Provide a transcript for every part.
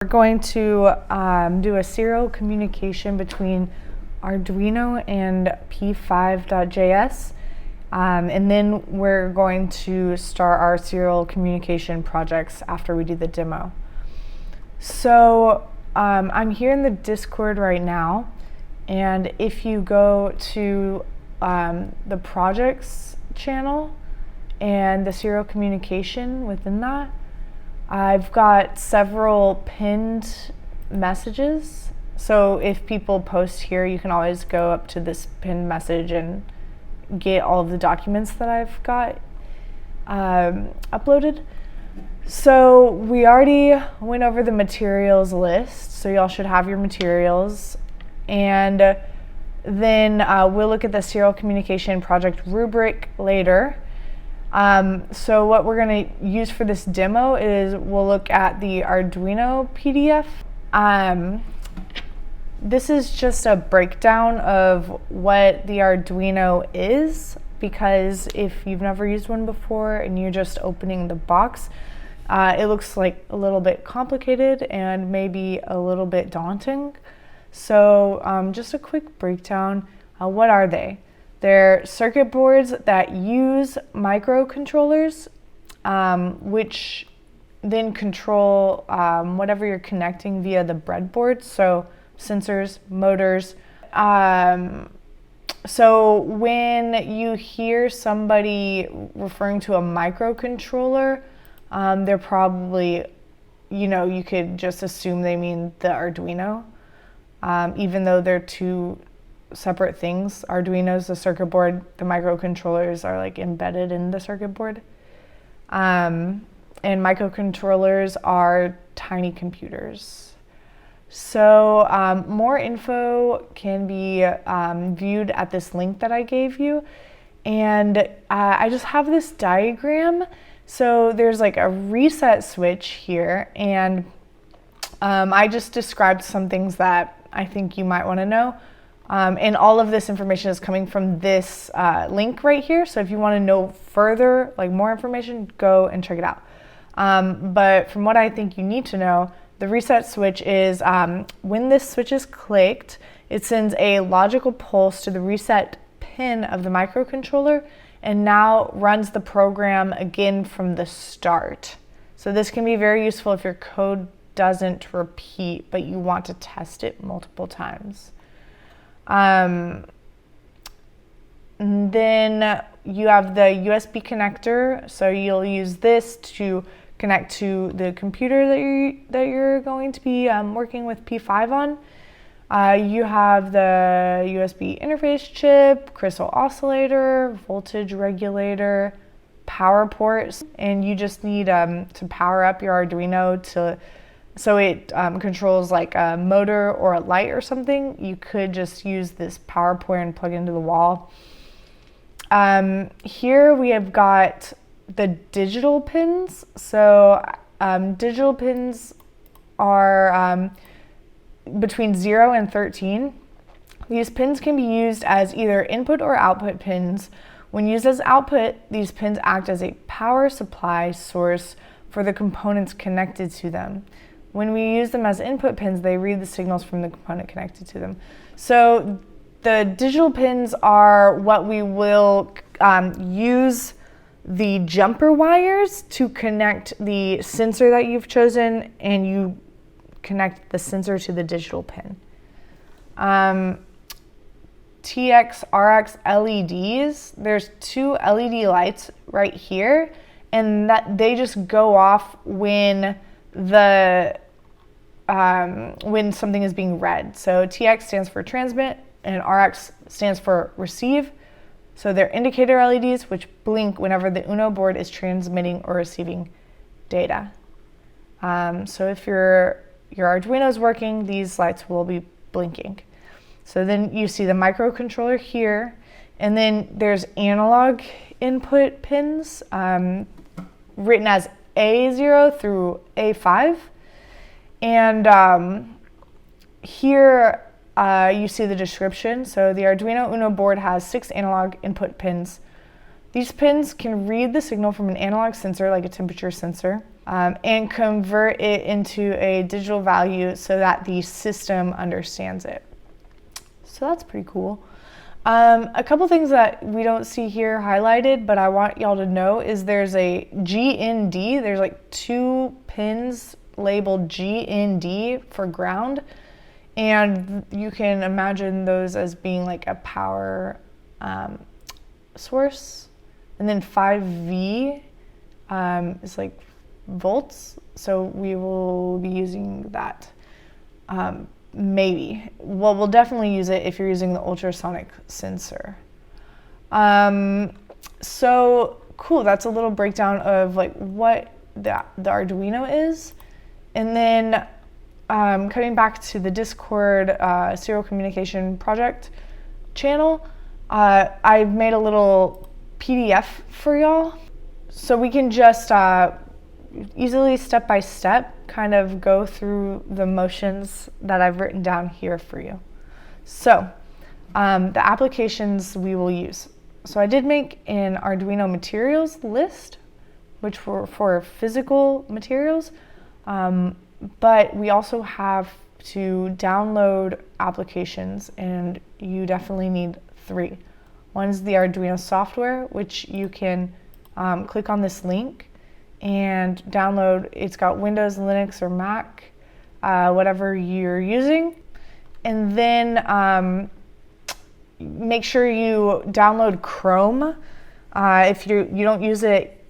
We're going to do a serial communication between Arduino and p5.js, and then we're going to start our serial communication projects after we do the demo. So I'm here in the Discord right now, and if you go to the projects channel and the serial communication within that, I've got several pinned messages. So if people post here, you can always go up to this pinned message and get all of the documents that I've got uploaded. So we already went over the materials list, so y'all should have your materials. And then we'll look at the serial communication project rubric later. So what we're going to use for this demo is we'll look at the Arduino PDF. This is just a breakdown of what the Arduino is, because if you've never used one before and you're just opening the box, it looks like a little bit complicated and maybe a little bit daunting. So just a quick breakdown. What are they? They're circuit boards that use microcontrollers, which then control whatever you're connecting via the breadboard, so sensors, motors. So when you hear somebody referring to a microcontroller, they're probably, you could just assume they mean the Arduino, even though they're two separate things. Arduino's the circuit board, the microcontrollers are like embedded in the circuit board. And microcontrollers are tiny computers. So more info can be viewed at this link that I gave you. And I just have this diagram. So there's like a reset switch here, and I just described some things that I think you might want to know. And all of this information is coming from this link right here. So if you want to know further, like more information, go and check it out. But from what I think you need to know, the reset switch is when this switch is clicked, it sends a logical pulse to the reset pin of the microcontroller and now runs the program again from the start. So this can be very useful if your code doesn't repeat, but you want to test it multiple times. And then you have the USB connector, so you'll use this to connect to the computer that you're going to be working with P5 on. You have the USB interface chip, crystal oscillator, voltage regulator, power ports, and you just need to power up your Arduino so it controls like a motor or a light or something. You could just use this power port and plug it into the wall. Here we have got the digital pins. So digital pins are between 0 and 13. These pins can be used as either input or output pins. When used as output, these pins act as a power supply source for the components connected to them. When we use them as input pins, they read the signals from the component connected to them. So the digital pins are what we will use the jumper wires to connect the sensor that you've chosen, and you connect the sensor to the digital pin. TX, RX LEDs, there's two LED lights right here, and that they just go off when when something is being read. So TX stands for transmit and RX stands for receive. So they're indicator LEDs which blink whenever the Uno board is transmitting or receiving data. So if your Arduino is working, these lights will be blinking. So then you see the microcontroller here, and then there's analog input pins written as A0 through A5. And here you see the description. So the Arduino Uno board has 6 analog input pins. These pins can read the signal from an analog sensor, like a temperature sensor. and convert it into a digital value so that the system understands it. So that's pretty cool. A couple things that we don't see here highlighted, but I want y'all to know is there's a GND. There's like 2 pins labeled GND for ground. And you can imagine those as being like a power source. And then 5V is like volts. So we will be using that. Maybe. Well, we'll definitely use it if you're using the ultrasonic sensor. So cool, that's a little breakdown of like what the Arduino is. And then coming back to the Discord serial communication project channel, I made a little PDF for y'all. So we can just easily step by step kind of go through the motions that I've written down here for you. So the applications we will use. So I did make an Arduino materials list, which were for physical materials, but we also have to download applications, and you definitely need 3. One's the Arduino software, which you can click on this link and download. It's got Windows, Linux, or Mac, whatever you're using. And then make sure you download Chrome. If you don't use it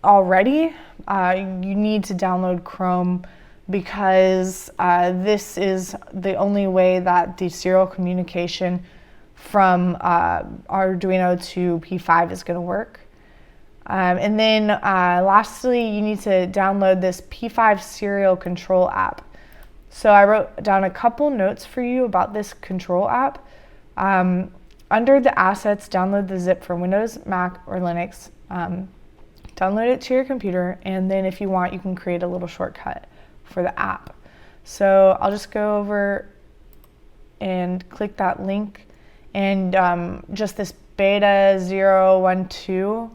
already, you need to download Chrome because this is the only way that the serial communication from Arduino to P5 is going to work. And then lastly, you need to download this P5 serial control app. So I wrote down a couple notes for you about this control app. Under the assets, download the zip for Windows, Mac, or Linux. Download it to your computer, and then if you want, you can create a little shortcut for the app. So I'll just go over and click that link, and just this beta 012.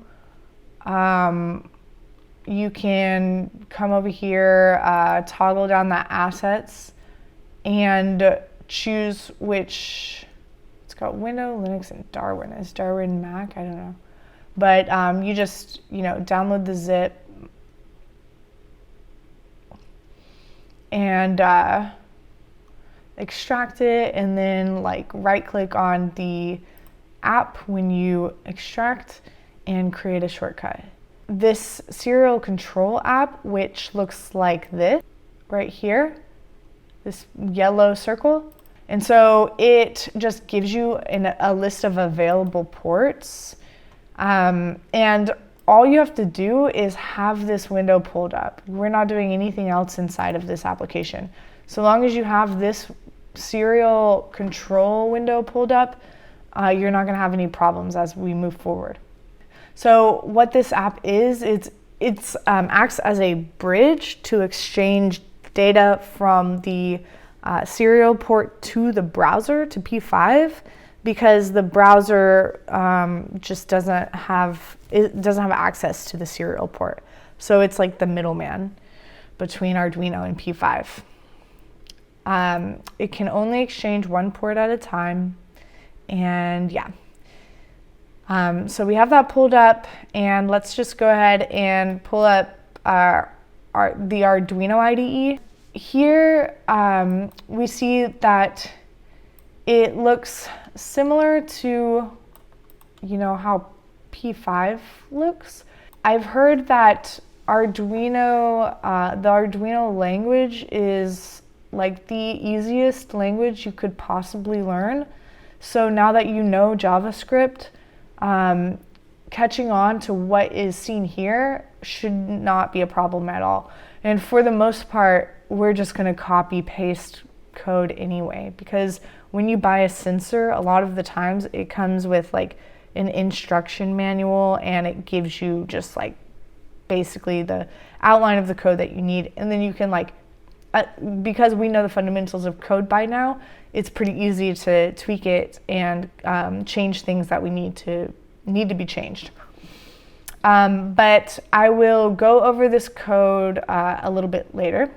You can come over here, toggle down the assets, and choose which. It's got Windows, Linux, and Darwin. Is Darwin Mac? I don't know. But you just, download the zip and extract it, and then right-click on the app when you extract and create a shortcut. This serial control app, which looks like this right here, this yellow circle. And so it just gives you a list of available ports. And all you have to do is have this window pulled up. We're not doing anything else inside of this application. So long as you have this serial control window pulled up, you're not going to have any problems as we move forward. So what this app is, it's acts as a bridge to exchange data from the serial port to the browser, to P5, because the browser just doesn't have access to the serial port. So it's like the middleman between Arduino and P5. It can only exchange one port at a time, and yeah. So we have that pulled up, and let's just go ahead and pull up the Arduino IDE. Here we see that it looks similar to, how P5 looks. I've heard that Arduino, the Arduino language is like the easiest language you could possibly learn. So now that you know JavaScript, catching on to what is seen here should not be a problem at all. And for the most part, we're just going to copy paste code anyway, because when you buy a sensor, a lot of the times it comes with like an instruction manual, and it gives you just like basically the outline of the code that you need. And then you can because we know the fundamentals of code by now, it's pretty easy to tweak it and change things that we need to be changed. but I will go over this code a little bit later.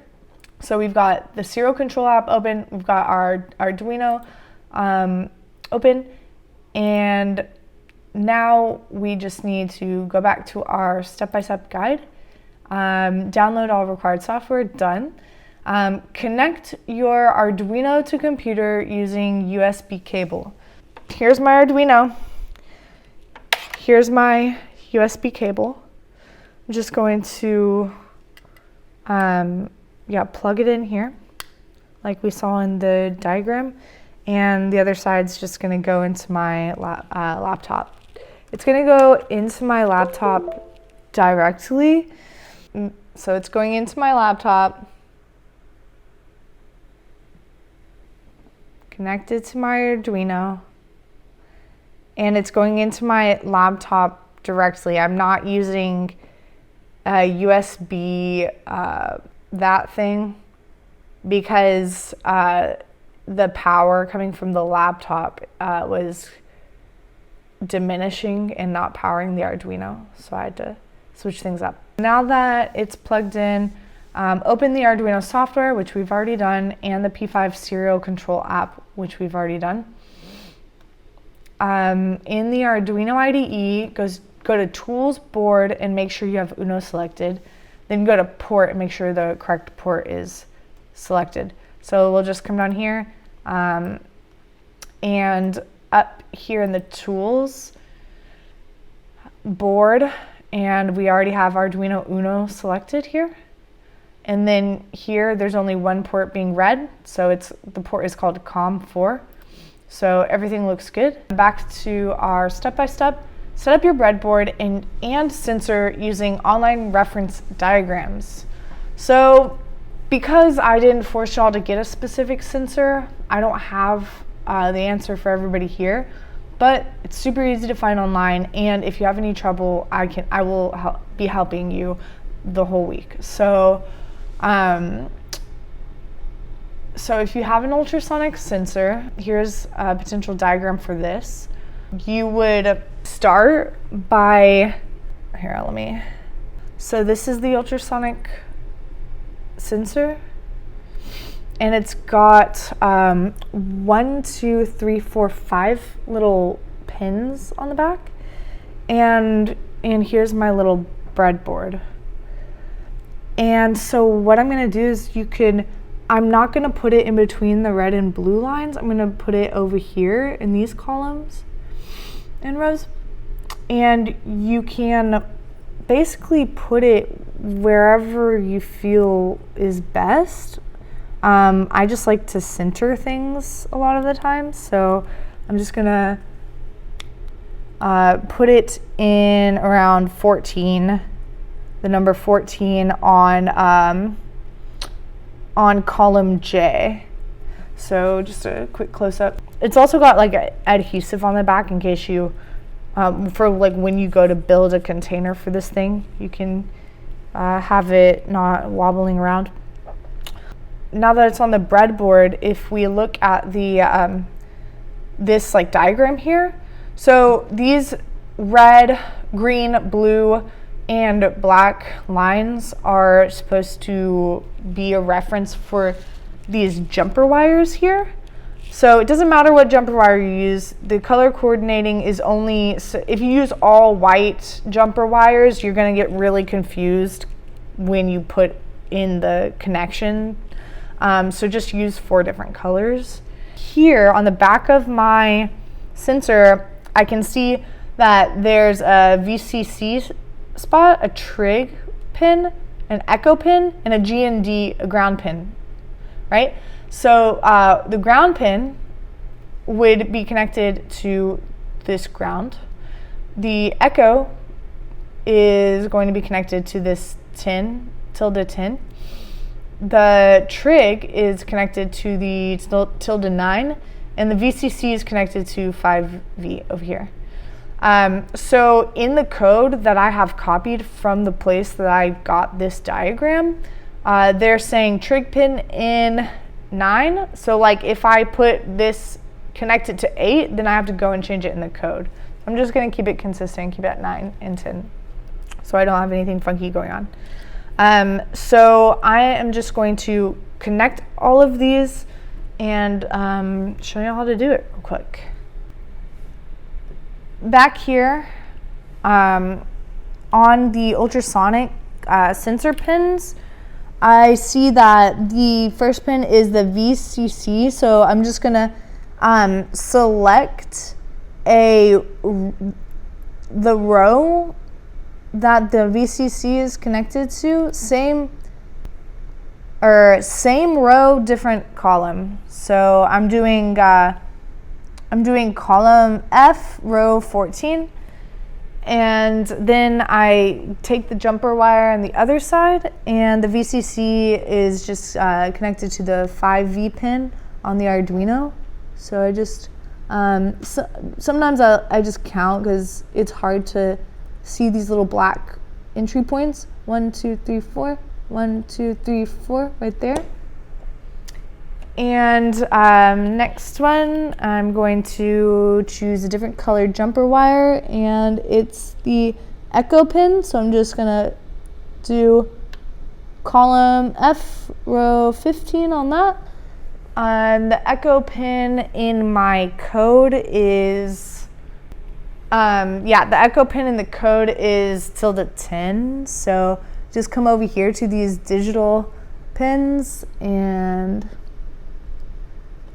So we've got the serial control app open, we've got our Arduino open, and now we just need to go back to our step-by-step guide, download all required software, done. Connect your Arduino to computer using USB cable. Here's my Arduino. Here's my USB cable. I'm just going to plug it in here like we saw in the diagram, and the other side's just going to go into my laptop. It's going to go into my laptop directly. So it's going into my laptop, connected to my Arduino, and it's going into my laptop directly. I'm not using a USB that thing because the power coming from the laptop was diminishing and not powering the Arduino, so I had to switch things up. Now that it's plugged in, open the Arduino software, which we've already done, and the P5 serial control app, which we've already done. In the Arduino IDE, go to Tools, Board, and make sure you have Uno selected. Then go to Port and make sure the correct port is selected. So we'll just come down here, and up here in the Tools, Board, and we already have Arduino Uno selected here. And then here, there's only one port being read, so the port is called COM4. So everything looks good. Back to our step-by-step. Set up your breadboard and sensor using online reference diagrams. So because I didn't force y'all to get a specific sensor, I don't have the answer for everybody here, but it's super easy to find online, and if you have any trouble, I will be helping you the whole week. So if you have an ultrasonic sensor, here's a potential diagram for this. You would start by, so this is the ultrasonic sensor, and it's got 1, 2, 3, 4, 5 little pins on the back, and here's my little breadboard. And so what I'm gonna do is I'm not gonna put it in between the red and blue lines. I'm gonna put it over here in these columns and rows. And you can basically put it wherever you feel is best. I just like to center things a lot of the time. So I'm just gonna put it in around 14, the number 14 on column J. So just a quick close up. It's also got like adhesive on the back in case you, for like when you go to build a container for this thing, you can have it not wobbling around. Now that it's on the breadboard, if we look at the this like diagram here, so these red, green, blue, and black lines are supposed to be a reference for these jumper wires here. So it doesn't matter what jumper wire you use, the color coordinating is only, so if you use all white jumper wires, you're gonna get really confused when you put in the connection. So just use 4 different colors. Here on the back of my sensor, I can see that there's a VCC spot, a trig pin, an echo pin, and a G&D, a ground pin, right? So the ground pin would be connected to this ground. The echo is going to be connected to this tin, tilde tin. The trig is connected to the tilde 9, and the VCC is connected to 5V over here. So in the code that I have copied from the place that I got this diagram, they're saying trig pin in 9. So like if I put this connected to 8, then I have to go and change it in the code. I'm just gonna keep it consistent, keep it at 9 and 10. so I don't have anything funky going on. So I am just going to connect all of these and show you how to do it real quick. Back here on the ultrasonic sensor pins, I see that the first pin is the VCC, so I'm just gonna select the row that the VCC is connected to. Same row, different column. So I'm doing column F, row 14. And then I take the jumper wire on the other side, and the VCC is just connected to the 5V pin on the Arduino. So I just, sometimes I just count because it's hard to see these little black entry points. 1, 2, 3, 4, 1, 2, 3, 4, right there. And next one, I'm going to choose a different colored jumper wire, and it's the echo pin. So I'm just gonna do column F, row 15 on that. The echo pin in my code is, the echo pin in the code is ~10. So just come over here to these digital pins and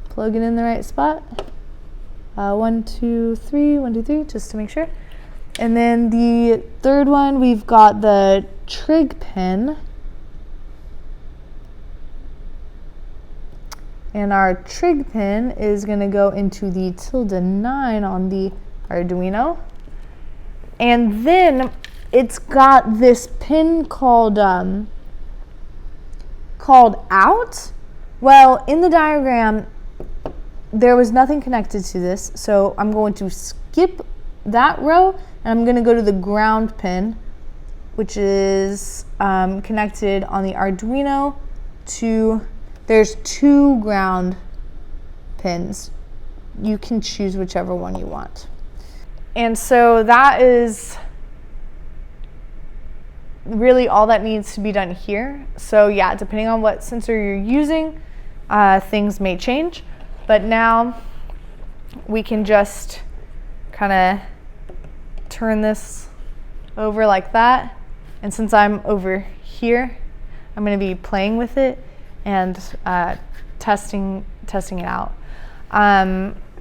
plug it in the right spot. 1, 2, 3, 1, 2, 3, just to make sure. And then the third one, we've got the trig pin. And our trig pin is gonna go into the ~9 on the Arduino. And then it's got this pin called out. Well, in the diagram, there was nothing connected to this, so I'm going to skip that row, and I'm going to go to the ground pin, which is connected on the Arduino to, there's 2 ground pins. You can choose whichever one you want. And so that is really all that needs to be done here. So yeah, depending on what sensor you're using, things may change. But now we can just kind of turn this over like that. And since I'm over here, I'm going to be playing with it and testing it out.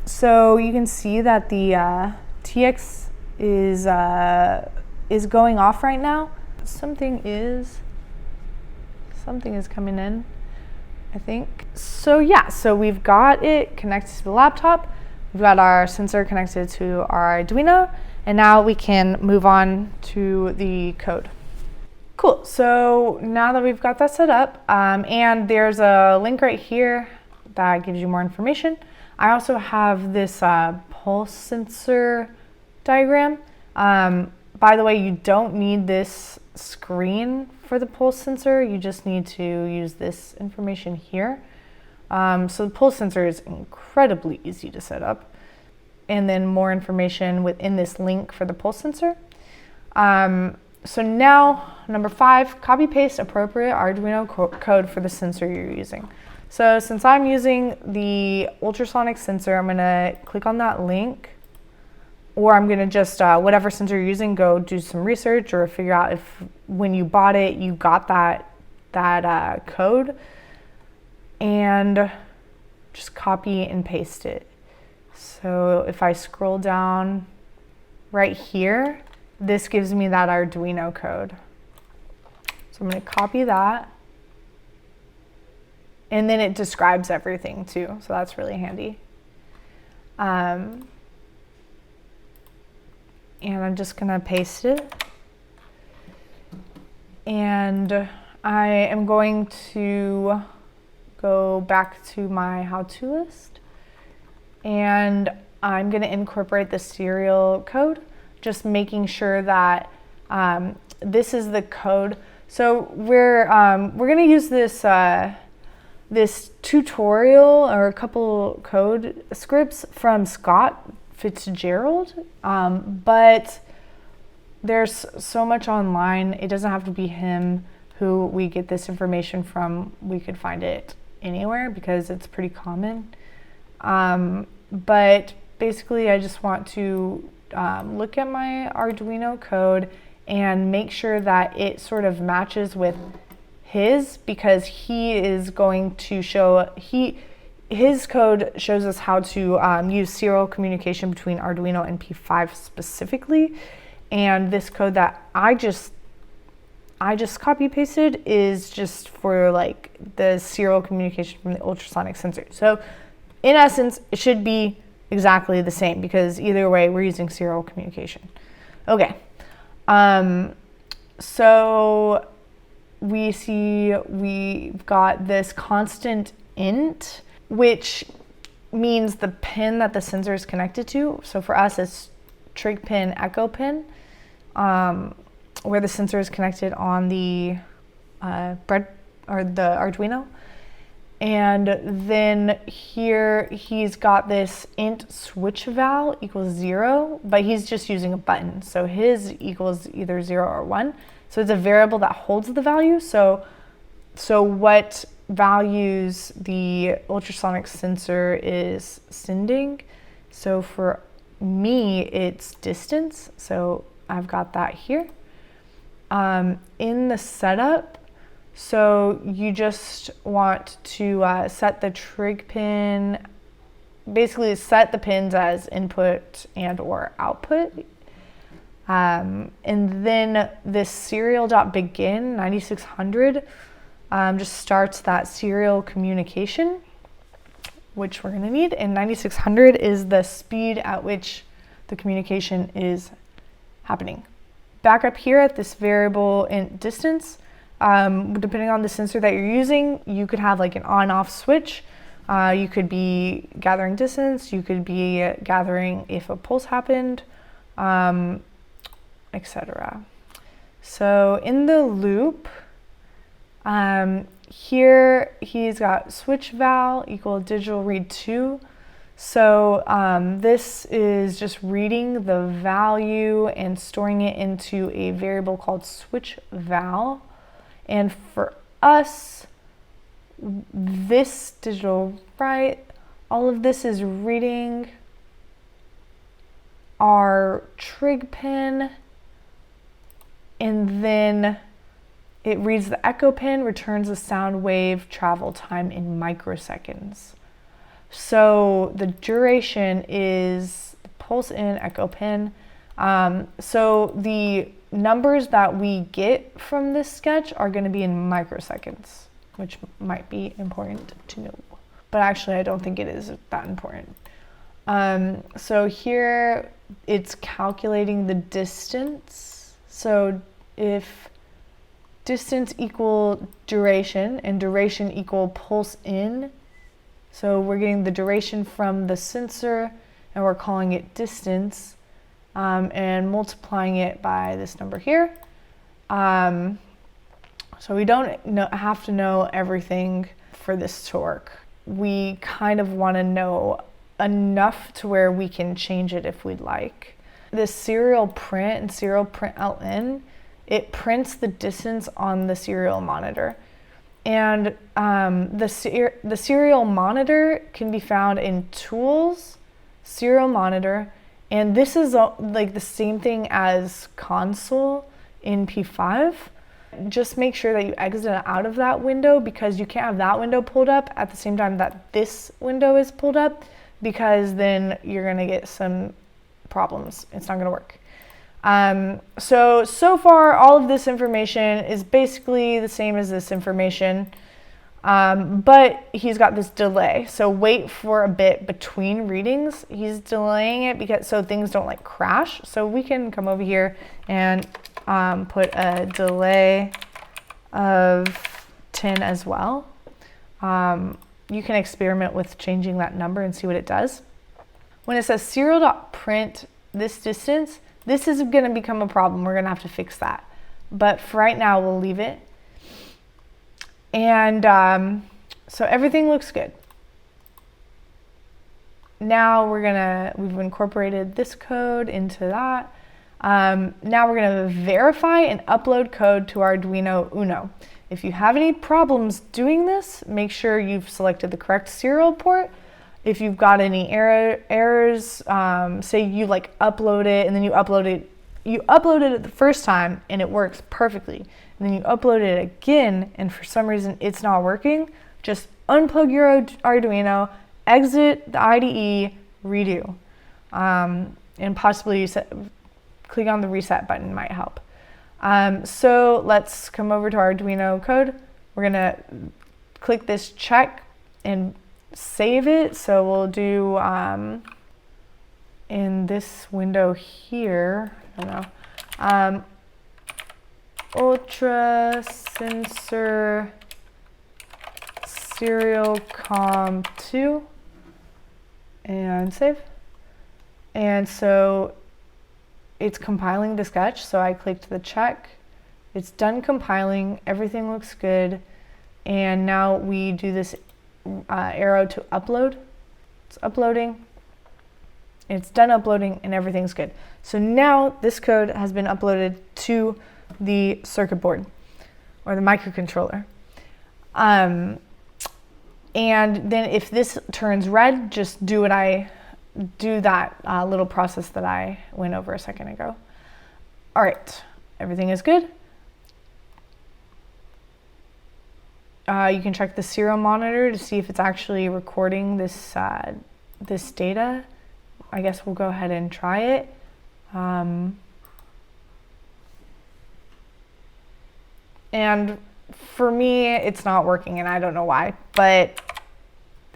So you can see that the TX is going off right now. Something is coming in, I think. So yeah, so we've got it connected to the laptop. We've got our sensor connected to our Arduino, and now we can move on to the code. Cool, so now that we've got that set up, and there's a link right here that gives you more information. I also have this pulse sensor diagram. By the way, you don't need this screen for the pulse sensor. You just need to use this information here. So the pulse sensor is incredibly easy to set up. And then more information within this link for the pulse sensor. So now, number 5, copy paste appropriate Arduino code for the sensor you're using. So since I'm using the ultrasonic sensor, I'm gonna click on that link, or I'm gonna just, whatever sensor you're using, go do some research or figure out if when you bought it, you got that code, and just copy and paste it. So if I scroll down right here, this gives me that Arduino code. So I'm gonna copy that. And then it describes everything too, so that's really handy. And I'm just gonna paste it. And I am going to go back to my how-to list. And I'm gonna incorporate the serial code, just making sure that this is the code. So we're gonna use this this tutorial or a couple code scripts from Scott Fitzgerald, but there's so much online. It doesn't have to be him who we get this information from. We could find it anywhere because it's pretty common. But basically, I just want to look at my Arduino code and make sure that it sort of matches with his, because he is going to show, his code shows us how to use serial communication between Arduino and P5 specifically. And this code that I just copy pasted is just for like the serial communication from the ultrasonic sensor. So in essence, it should be exactly the same because either way we're using serial communication. Okay, so we see we've got this constant int, which means the pin that the sensor is connected to. So for us, it's trig pin, echo pin, where the sensor is connected on the the Arduino. And then here he's got this int switch val equals 0, but he's just using a button. So his equals either 0 or 1. So it's a variable that holds the value. So what values the ultrasonic sensor is sending. So for me, it's distance. So I've got that here. In the setup, so you just want to set the trig pin, basically set the pins as input and or output. And then this serial.begin 9600 just starts that serial communication, which we're going to need. And 9600 is the speed at which the communication is happening. Back up here at this variable int distance, depending on the sensor that you're using, you could have like an on-off switch. You could be gathering distance, you could be gathering if a pulse happened, etc. So in the loop, here he's got switch val equal digital read 2. So this is just reading the value and storing it into a variable called switch val. And for us, this digital write, all of this is reading our trig pin, and then it reads the echo pin, returns a sound wave travel time in microseconds. So the duration is the pulse in, echo pin. So the numbers that we get from this sketch are going to be in microseconds, which might be important to know. But actually, I don't think it is that important. So here it's calculating the distance. So if distance equal duration and duration equal pulse in, so we're getting the duration from the sensor and we're calling it distance, and multiplying it by this number here. So we don't have to know everything for this to work. We kind of want to know enough to where we can change it if we'd like. This serial print and serial print ln, it prints the distance on the serial monitor. And the serial monitor can be found in Tools, Serial Monitor, and this is like the same thing as Console in P5. Just make sure that you exit out of that window, because you can't have that window pulled up at the same time that this window is pulled up, because then you're gonna get some problems. It's not gonna work. So far, all of this information is basically the same as this information, but he's got this delay. So wait for a bit between readings. He's delaying it so things don't like crash. So we can come over here and put a delay of 10 as well. You can experiment with changing that number and see what it does. When it says serial.print this distance, this is going to become a problem. We're going to have to fix that. But for right now, we'll leave it. And so everything looks good. Now we've incorporated this code into that. Now we're going to verify and upload code to Arduino Uno. If you have any problems doing this, make sure you've selected the correct serial port. If you've got any errors, say you like upload it and then you uploaded it the first time and it works perfectly, and then you upload it again and for some reason it's not working, just unplug your Arduino, exit the IDE, redo, and possibly click on the reset button might help. So let's come over to Arduino code. We're gonna click this check and save it. So we'll do in this window here, I don't know, ultra sensor serial com2 and save. And so it's compiling the sketch, so I clicked the check. It's done compiling, everything looks good. And now we do this arrow to upload. It's uploading. It's done uploading and everything's good. So now this code has been uploaded to the circuit board or the microcontroller. And then if this turns red, just do that little process that I went over a second ago. All right, everything is good. You can check the serial monitor to see if it's actually recording this data. I guess we'll go ahead and try it. And for me, it's not working and I don't know why, but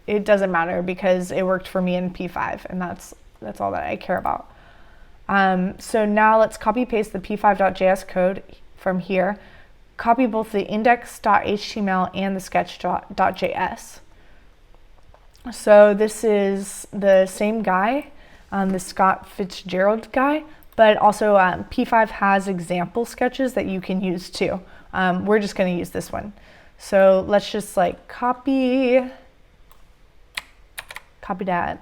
it doesn't matter because it worked for me in P5 and that's all that I care about. So now let's copy paste the p5.js code from here. Copy both the index.html and the sketch.js. So this is the same guy, the Scott Fitzgerald guy, but also P5 has example sketches that you can use too. We're just going to use this one. So let's just like copy that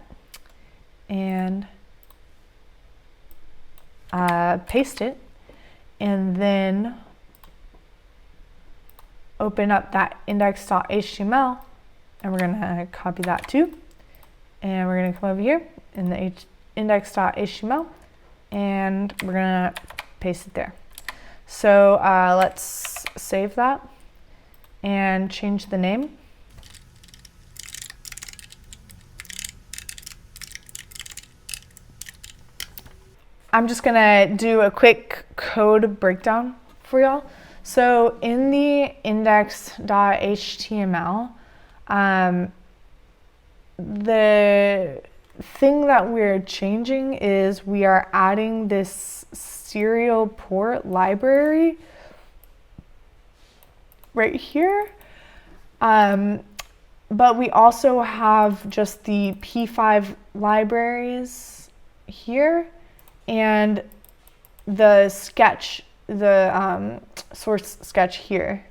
and paste it, and then open up that index.html, and we're going to copy that too, and we're going to come over here in the index.html and we're going to paste it there. So let's save that and change the name. I'm just gonna do a quick code breakdown for y'all. So in the index.html, the thing that we're changing is we are adding this serial port library right here. But we also have just the P5 libraries here and the sketch, the source sketch here.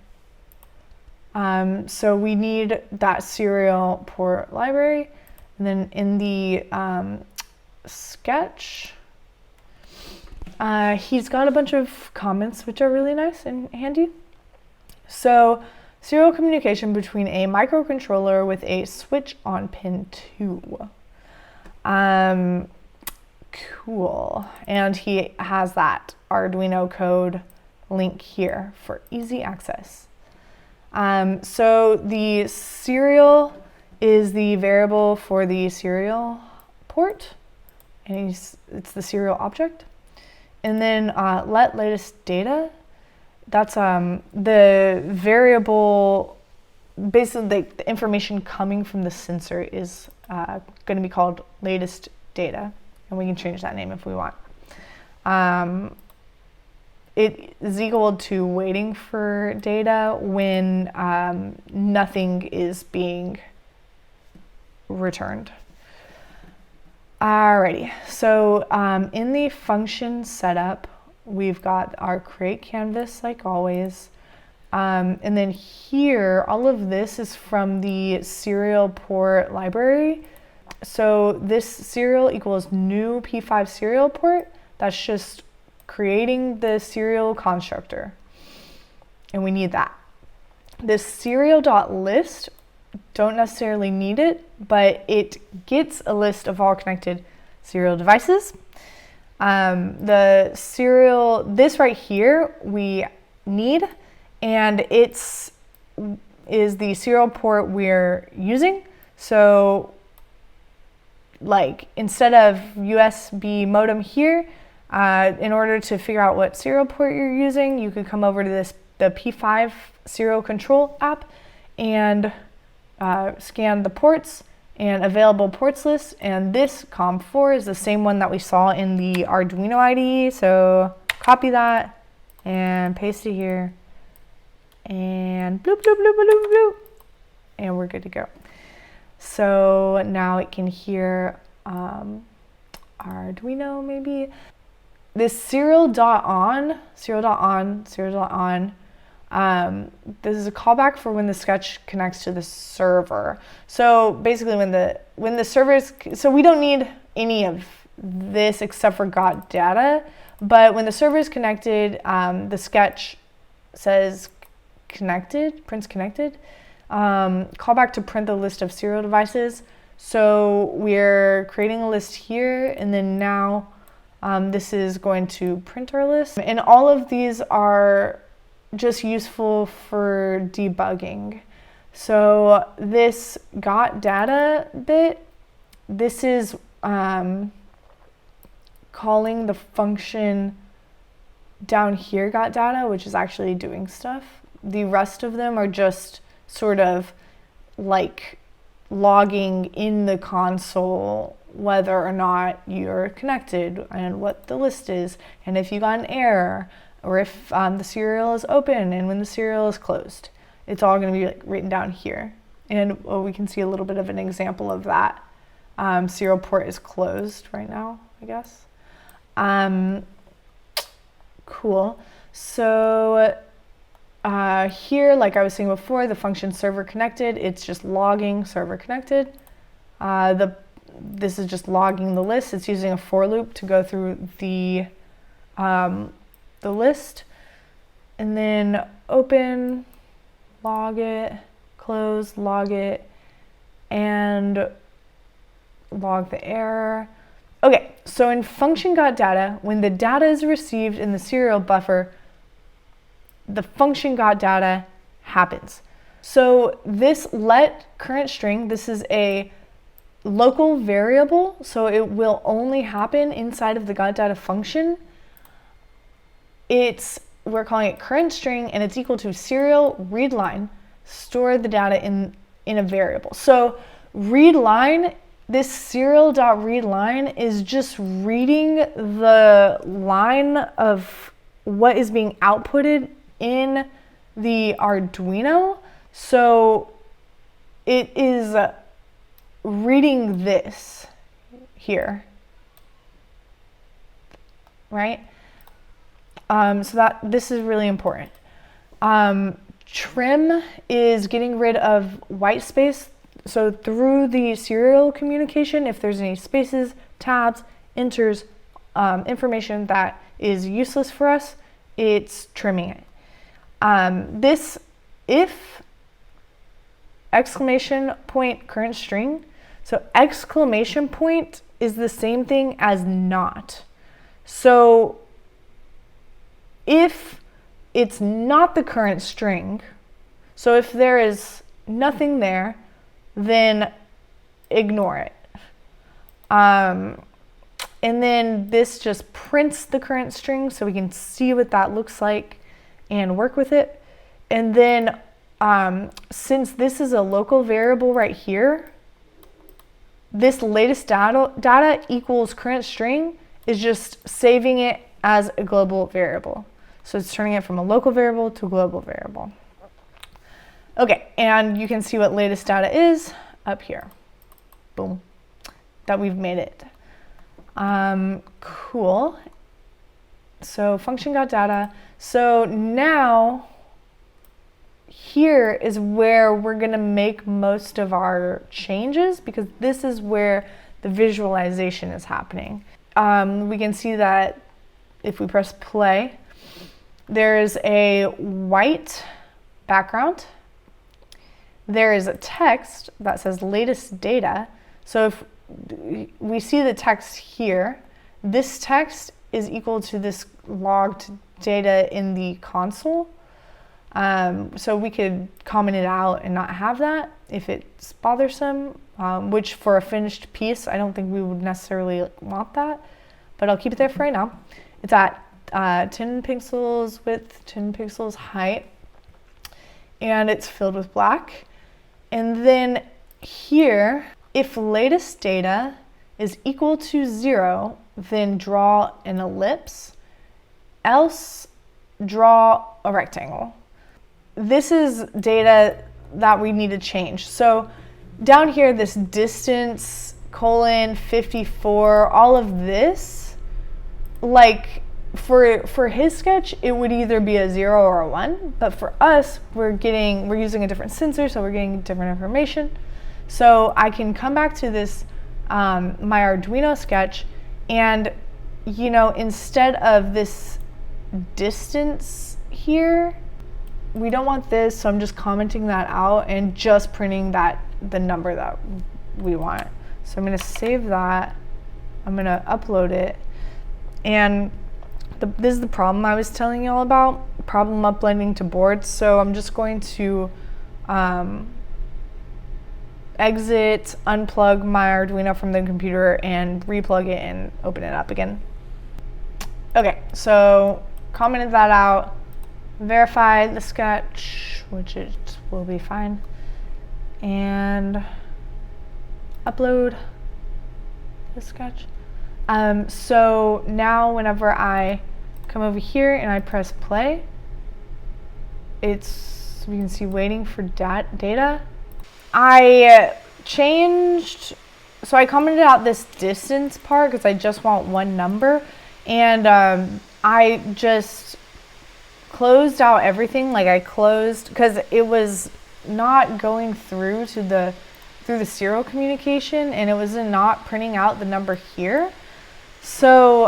So we need that serial port library. And then in the sketch, he's got a bunch of comments which are really nice and handy. So serial communication between a microcontroller with a switch on pin 2. Cool. And he has that Arduino code link here for easy access. So the serial is the variable for the serial port, and it's the serial object. And then let latest data, that's the variable, basically the information coming from the sensor is going to be called latest data, and we can change that name if we want. It is equal to waiting for data when nothing is being returned. Alrighty, so in the function setup, we've got our create canvas like always. And then here, all of this is from the serial port library. So this serial equals new P5 serial port. That's just creating the serial constructor, and we need that. This serial.list, don't necessarily need it, but it gets a list of all connected serial devices. The serial, this right here, we need, and is the serial port we're using. So like instead of USB modem here, in order to figure out what serial port you're using, you could come over to the P5 serial control app and scan the ports and available ports list. And this COM4 is the same one that we saw in the Arduino IDE. So copy that and paste it here, and bloop, bloop, bloop, bloop, bloop, and we're good to go. So now it can hear Arduino maybe. This serial.on, this is a callback for when the sketch connects to the server. So basically when the server is, so we don't need any of this except for got data, but when the server is connected, the sketch says connected, prints connected. Callback to print the list of serial devices. So we're creating a list here, and then now this is going to print our list. And all of these are just useful for debugging. So this got data bit, this is calling the function down here got data, which is actually doing stuff. The rest of them are just sort of like logging in the console whether or not you're connected and what the list is, and if you got an error, or if the serial is open and when the serial is closed. It's all going to be like written down here. And we can see a little bit of an example of that. Serial port is closed right now, I guess. Cool. So here, like I was saying before, the function server connected, it's just logging server connected. This is just logging the list. It's using a for loop to go through the list, and then open, log it, close, log it, and log the error. Okay, so in function got data, when the data is received in the serial buffer, the function got data happens. So this let current string, this is a local variable, so it will only happen inside of the got data function. We're calling it current string, and it's equal to serial read line, store the data in a variable. So read line, this serial.read line is just reading the line of what is being outputted in the Arduino. So it is reading this here, right? So this is really important. Trim is getting rid of white space. So through the serial communication, if there's any spaces, tabs, enters, information that is useless for us, it's trimming it. This if exclamation point current string. So exclamation point is the same thing as not. So if it's not the current string, so if there is nothing there, then ignore it. And then this just prints the current string so we can see what that looks like and work with it. And then since this is a local variable right here, this latest data equals current string is just saving it as a global variable. So it's turning it from a local variable to a global variable. Okay, and you can see what latest data is up here. Boom, that we've made it. Cool. So function got data. So now here is where we're gonna make most of our changes, because this is where the visualization is happening. We can see that if we press play, there's a white background. There is a text that says latest data. So if we see the text here, this text is equal to this logged data in the console. So we could comment it out and not have that if it's bothersome, which for a finished piece, I don't think we would necessarily want that, but I'll keep it there for right now. It's at 10 pixels width, 10 pixels height, and it's filled with black. And then here, if latest data is equal to 0, then draw an ellipse, else draw a rectangle. This is data that we need to change. So down here, this distance, colon, 54, all of this, like for his sketch, it would either be a 0 or a 1, but for us, we're using a different sensor, so we're getting different information. So I can come back to this, my Arduino sketch, and instead of this distance here, we don't want this, so I'm just commenting that out and just printing the number that we want. So I'm gonna save that, I'm gonna upload it, and this is the problem I was telling you all about, problem uploading to boards. So I'm just going to exit, unplug my Arduino from the computer and replug it and open it up again. Okay, so commented that out, verified the sketch, which it will be fine, and upload the sketch. So now whenever I come over here and I press play, we can see waiting for data. I changed, so I commented out this distance part because I just want one number, and I just closed out everything. Like I closed, because it was not going through to the serial communication, and it was not printing out the number here. So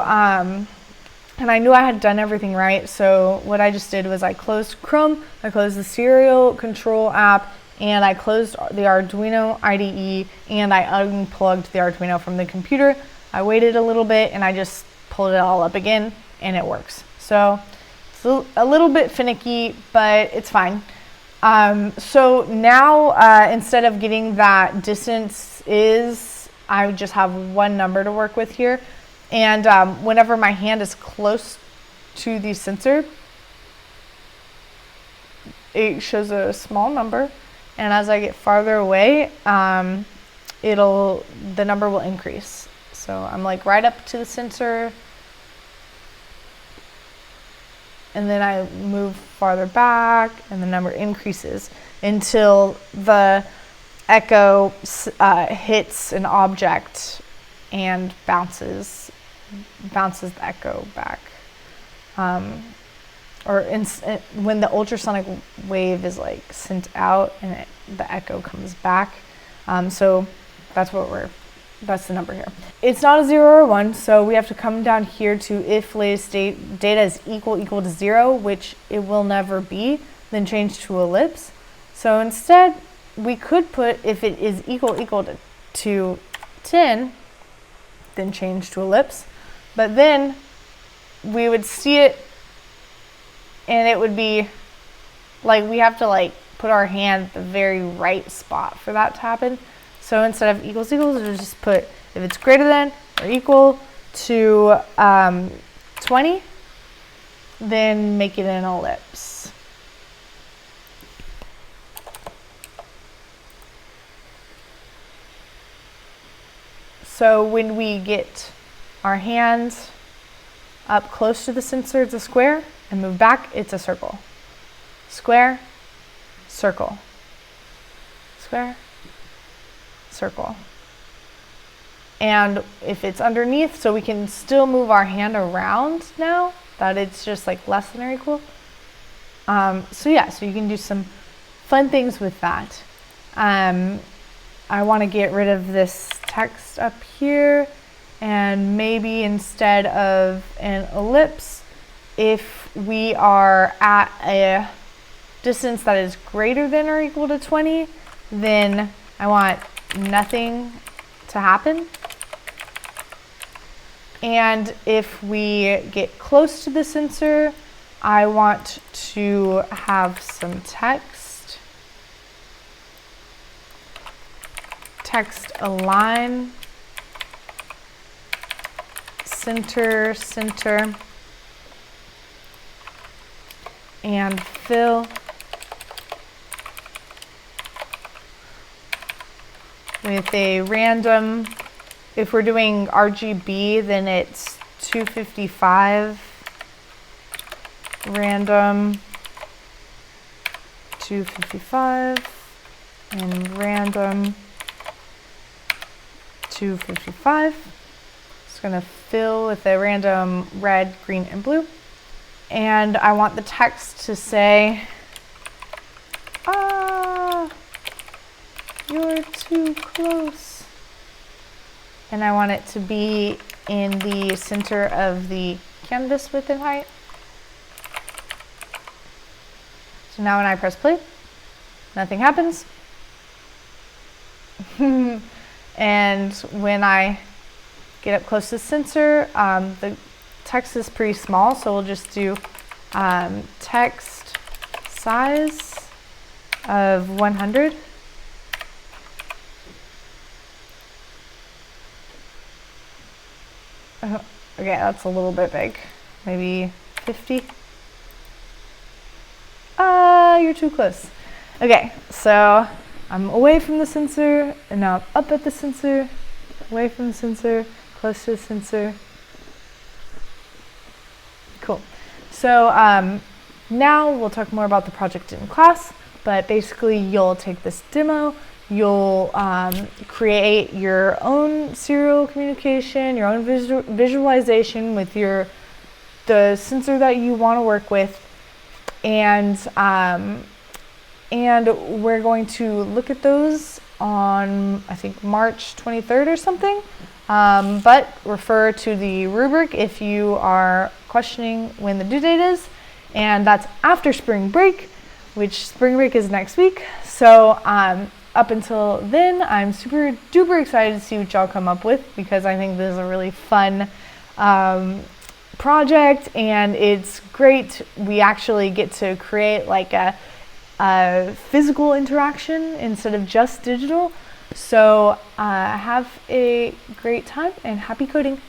and I knew I had done everything right, so what I just did was I closed Chrome, I closed the serial control app, and I closed the Arduino IDE, and I unplugged the Arduino from the computer. I waited a little bit and I just pulled it all up again, and it works. So it's a little bit finicky, but it's fine. So now instead of getting that distance I just have one number to work with here. And whenever my hand is close to the sensor, it shows a small number. And as I get farther away, the number will increase. So I'm like right up to the sensor, and then I move farther back, and the number increases until the echo hits an object and bounces the echo back. When the ultrasonic wave is like sent out and the echo comes back. So that's the number here. It's not a 0 or a 1, so we have to come down here to if latest data is equal to 0, which it will never be, then change to ellipse. So instead, we could put if it is equal to 10, then change to ellipse. But then we would see it, and it would be like we have to like put our hand at the very right spot for that to happen. So instead of equals, we'll just put if it's greater than or equal to 20, then make it an ellipse. So when we get our hands up close to the sensor, it's a square, and move back, it's a circle. Square, circle. Square, circle. And if it's underneath, so we can still move our hand around now that it's just like less than or equal. So you can do some fun things with that. I want to get rid of this text up here, And maybe instead of an ellipse, if we are at a distance that is greater than or equal to 20, then I want nothing to happen. And if we get close to the sensor, I want to have some text. Text align, center, center, and fill with a random. If we're doing RGB, then it's 255, random 255, and random 255. It's gonna fill with a random red, green, and blue. And I want the text to say, you're too close. And I want it to be in the center of the canvas width and height. So now when I press play, nothing happens. And when I get up close to the sensor, the text is pretty small, so we'll just do text size of 100. Okay, that's a little bit big. Maybe 50. You're too close. Okay, so I'm away from the sensor, and now I'm up at the sensor, away from the sensor, close to the sensor. Cool. So now we'll talk more about the project in class, but basically you'll take this demo, you'll create your own serial communication, your own visualization with the sensor that you want to work with, and we're going to look at those on, I think, March 23rd or something. But refer to the rubric if you are questioning when the due date is, and that's after spring break, which spring break is next week. So up until then, I'm super duper excited to see what y'all come up with, because I think this is a really fun project, and it's great. We actually get to create like a physical interaction instead of just digital. So have a great time and happy coding.